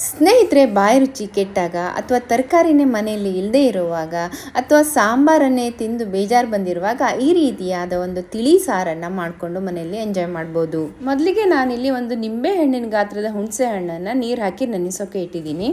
ಸ್ನೇಹಿತರೆ, ಬಾಯಿ ರುಚಿ ಕೆಟ್ಟಾಗ ಅಥವಾ ತರಕಾರಿನೇ ಮನೆಯಲ್ಲಿ ಇಲ್ಲದೇ ಇರುವಾಗ ಅಥವಾ ಸಾಂಬಾರನ್ನೇ ತಿಂದು ಬೇಜಾರು ಬಂದಿರುವಾಗ ಈ ರೀತಿಯಾದ ಒಂದು ತಿಳಿ ಸಾರನ್ನು ಮಾಡಿಕೊಂಡು ಮನೆಯಲ್ಲಿ ಎಂಜಾಯ್ ಮಾಡ್ಬೋದು. ಮೊದಲಿಗೆ ನಾನಿಲ್ಲಿ ಒಂದು ನಿಂಬೆ ಹಣ್ಣಿನ ಗಾತ್ರದ ಹುಣಸೆ ಹಣ್ಣನ್ನು ನೀರು ಹಾಕಿ ನೆನೆಸೋಕೆ ಇಟ್ಟಿದ್ದೀನಿ.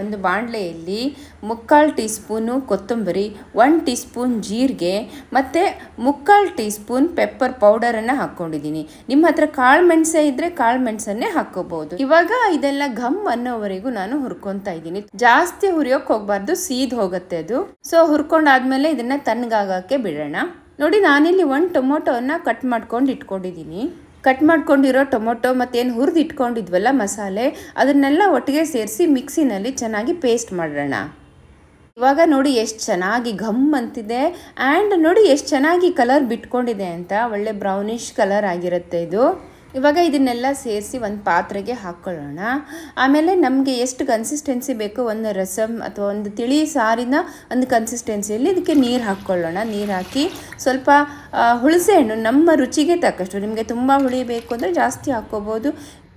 ಒಂದು ಬಾಣಲೆಯಲ್ಲಿ 3/4 ಟೀ ಸ್ಪೂನು ಕೊತ್ತಂಬರಿ, 1 ಟೀ ಸ್ಪೂನ್ ಜೀರಿಗೆ ಮತ್ತು 3/4 ಟೀ ಸ್ಪೂನ್ ಪೆಪ್ಪರ್ ಪೌಡರನ್ನು ಹಾಕ್ಕೊಂಡಿದ್ದೀನಿ. ನಿಮ್ಮ ಹತ್ರ ಕಾಳು ಮೆಣಸೆ ಇದ್ದರೆ ಕಾಳು ಮೆಣಸನ್ನೇ ಹಾಕ್ಕೋಬಹುದು. ಇವಾಗ ಇದೆಲ್ಲ ಘಮ್ ಅನ್ನೋವರೆಗೂ ನಾನು ಹುರ್ಕೊತಾ ಇದ್ದೀನಿ. ಜಾಸ್ತಿ ಹುರಿಯೋಕೆ ಹೋಗಬಾರ್ದು, ಸೀದ್ ಹೋಗುತ್ತೆ ಅದು. ಸೊ ಹುರ್ಕೊಂಡಾದ್ಮೇಲೆ ಇದನ್ನು ತಣ್ಣಗಾಗಕ್ಕೆ ಬಿಡೋಣ. ನೋಡಿ, ನಾನಿಲ್ಲಿ 1 ಟೊಮೊಟೊವನ್ನು ಕಟ್ ಮಾಡ್ಕೊಂಡು ಇಟ್ಕೊಂಡಿದ್ದೀನಿ. ಕಟ್ ಮಾಡ್ಕೊಂಡಿರೋ ಟೊಮೊಟೊ ಮತ್ತೇನು ಹುರಿದು ಇಟ್ಕೊಂಡಿದ್ವಲ್ಲ ಮಸಾಲೆ, ಅದನ್ನೆಲ್ಲ ಒಟ್ಟಿಗೆ ಸೇರಿಸಿ ಮಿಕ್ಸಿನಲ್ಲಿ ಚೆನ್ನಾಗಿ ಪೇಸ್ಟ್ ಮಾಡೋಣ. ಇವಾಗ ನೋಡಿ ಎಷ್ಟು ಚೆನ್ನಾಗಿ ಘಮ್ ಅಂತಿದೆ. ಆ್ಯಂಡ್ ನೋಡಿ ಎಷ್ಟು ಚೆನ್ನಾಗಿ ಕಲರ್ ಬಿಟ್ಕೊಂಡಿದೆ ಅಂತ. ಒಳ್ಳೆ ಬ್ರೌನಿಷ್ ಕಲರ್ ಆಗಿರುತ್ತೆ ಇದು. ಇವಾಗ ಇದನ್ನೆಲ್ಲ ಸೇರಿಸಿ ಒಂದು ಪಾತ್ರೆಗೆ ಹಾಕ್ಕೊಳ್ಳೋಣ. ಆಮೇಲೆ ನಮಗೆ ಎಷ್ಟು ಕನ್ಸಿಸ್ಟೆನ್ಸಿ ಬೇಕೋ, ಒಂದು ರಸಮ್ ಅಥವಾ ಒಂದು ತಿಳಿ ಸಾರಿನ ಒಂದು ಕನ್ಸಿಸ್ಟೆನ್ಸಿಯಲ್ಲಿ ಇದಕ್ಕೆ ನೀರು ಹಾಕ್ಕೊಳ್ಳೋಣ. ನೀರು ಹಾಕಿ ಸ್ವಲ್ಪ ಹುಣಸೆ ಹಣ್ಣು ನಮ್ಮ ರುಚಿಗೆ ತಕ್ಕಷ್ಟು, ನಿಮಗೆ ತುಂಬ ಹುಳಿ ಬೇಕು ಅಂದರೆ ಜಾಸ್ತಿ ಹಾಕ್ಕೋಬೋದು,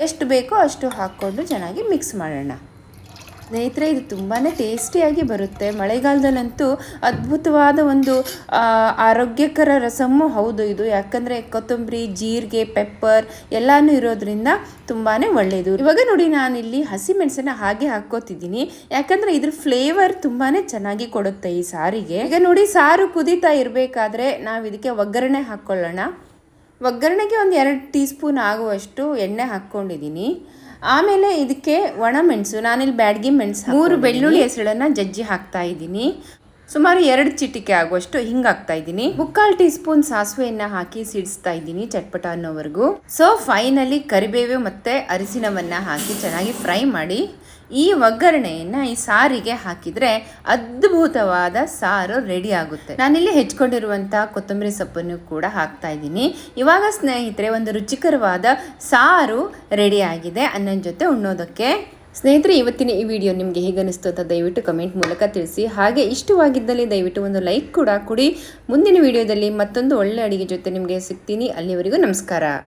ಎಷ್ಟು ಬೇಕೋ ಅಷ್ಟು ಹಾಕ್ಕೊಂಡು ಚೆನ್ನಾಗಿ ಮಿಕ್ಸ್ ಮಾಡೋಣ. ಸ್ನೇಹಿತರೆ, ಇದು ತುಂಬಾ ಟೇಸ್ಟಿಯಾಗಿ ಬರುತ್ತೆ. ಮಳೆಗಾಲದಲ್ಲಂತೂ ಅದ್ಭುತವಾದ ಒಂದು ಆರೋಗ್ಯಕರ ರಸಮ್ಮು ಹೌದು ಇದು. ಯಾಕಂದರೆ ಕೊತ್ತಂಬರಿ, ಜೀರಿಗೆ, ಪೆಪ್ಪರ್ ಎಲ್ಲನೂ ಇರೋದ್ರಿಂದ ತುಂಬಾ ಒಳ್ಳೆಯದು. ಇವಾಗ ನೋಡಿ, ನಾನಿಲ್ಲಿ ಹಸಿಮೆಣಸನ್ನು ಹಾಗೆ ಹಾಕ್ಕೋತಿದ್ದೀನಿ. ಯಾಕಂದರೆ ಇದ್ರ ಫ್ಲೇವರ್ ತುಂಬಾ ಚೆನ್ನಾಗಿ ಕೊಡುತ್ತೆ ಈ ಸಾರಿಗೆ. ಈಗ ನೋಡಿ, ಸಾರು ಕುದೀತಾ ಇರಬೇಕಾದ್ರೆ ನಾವು ಇದಕ್ಕೆ ಒಗ್ಗರಣೆ ಹಾಕ್ಕೊಳ್ಳೋಣ. ಒಗ್ಗರಣೆಗೆ ಒಂದು 2 ಟೀ ಸ್ಪೂನ್ ಆಗುವಷ್ಟು ಎಣ್ಣೆ ಹಾಕ್ಕೊಂಡಿದ್ದೀನಿ. ಆಮೇಲೆ ಇದಕ್ಕೆ ಒಣಮೆಣಸು, ನಾನಿಲ್ಲಿ ಬ್ಯಾಡಗಿ ಮೆಣಸು, 3 ಬೆಳ್ಳುಳ್ಳಿ ಹೆಸಳನ್ನು ಜಜ್ಜಿ ಹಾಕ್ತಾ ಇದ್ದೀನಿ. ಸುಮಾರು 2 ಚಿಟಿಕೆ ಆಗುವಷ್ಟು ಹಿಂಗೆ ಹಾಕ್ತಾ ಇದ್ದೀನಿ. 3/4 ಟೀ ಸ್ಪೂನ್ ಸಾಸಿವೆಯನ್ನು ಹಾಕಿ ಸಿಡಿಸ್ತಾ ಇದ್ದೀನಿ ಚಟ್ಪಟ ಅನ್ನೋವರೆಗೂ. ಸೊ ಫೈನಲಿ ಕರಿಬೇವು ಮತ್ತು ಅರಿಶಿಣವನ್ನು ಹಾಕಿ ಚೆನ್ನಾಗಿ ಫ್ರೈ ಮಾಡಿ ಈ ಒಗ್ಗರಣೆಯನ್ನು ಈ ಸಾರಿಗೆ ಹಾಕಿದರೆ ಅದ್ಭುತವಾದ ಸಾರು ರೆಡಿ ಆಗುತ್ತೆ. ನಾನಿಲ್ಲಿ ಹೆಚ್ಕೊಂಡಿರುವಂಥ ಕೊತ್ತಂಬರಿ ಸೊಪ್ಪನ್ನು ಕೂಡ ಹಾಕ್ತಾ ಇದ್ದೀನಿ. ಇವಾಗ ಸ್ನೇಹಿತರೆ, ಒಂದು ರುಚಿಕರವಾದ ಸಾರು ರೆಡಿ ಆಗಿದೆ ಅನ್ನನ ಜೊತೆ ಉಣ್ಣೋದಕ್ಕೆ. ಸ್ನೇಹಿತರೆ, ಇವತ್ತಿನ ಈ ವಿಡಿಯೋ ನಿಮಗೆ ಹೇಗೆ ಅನಿಸ್ತು ಅಂತ ದಯವಿಟ್ಟು ಕಮೆಂಟ್ ಮೂಲಕ ತಿಳಿಸಿ. ಹಾಗೆ ಇಷ್ಟವಾಗಿದ್ದಲ್ಲಿ ದಯವಿಟ್ಟು ಒಂದು ಲೈಕ್ ಕೂಡ ಕೊಡಿ. ಮುಂದಿನ ವಿಡಿಯೋದಲ್ಲಿ ಮತ್ತೊಂದು ಒಳ್ಳೆ ಅಡುಗೆ ಜೊತೆ ನಿಮಗೆ ಸಿಗ್ತೀನಿ. ಅಲ್ಲಿವರೆಗೂ ನಮಸ್ಕಾರ.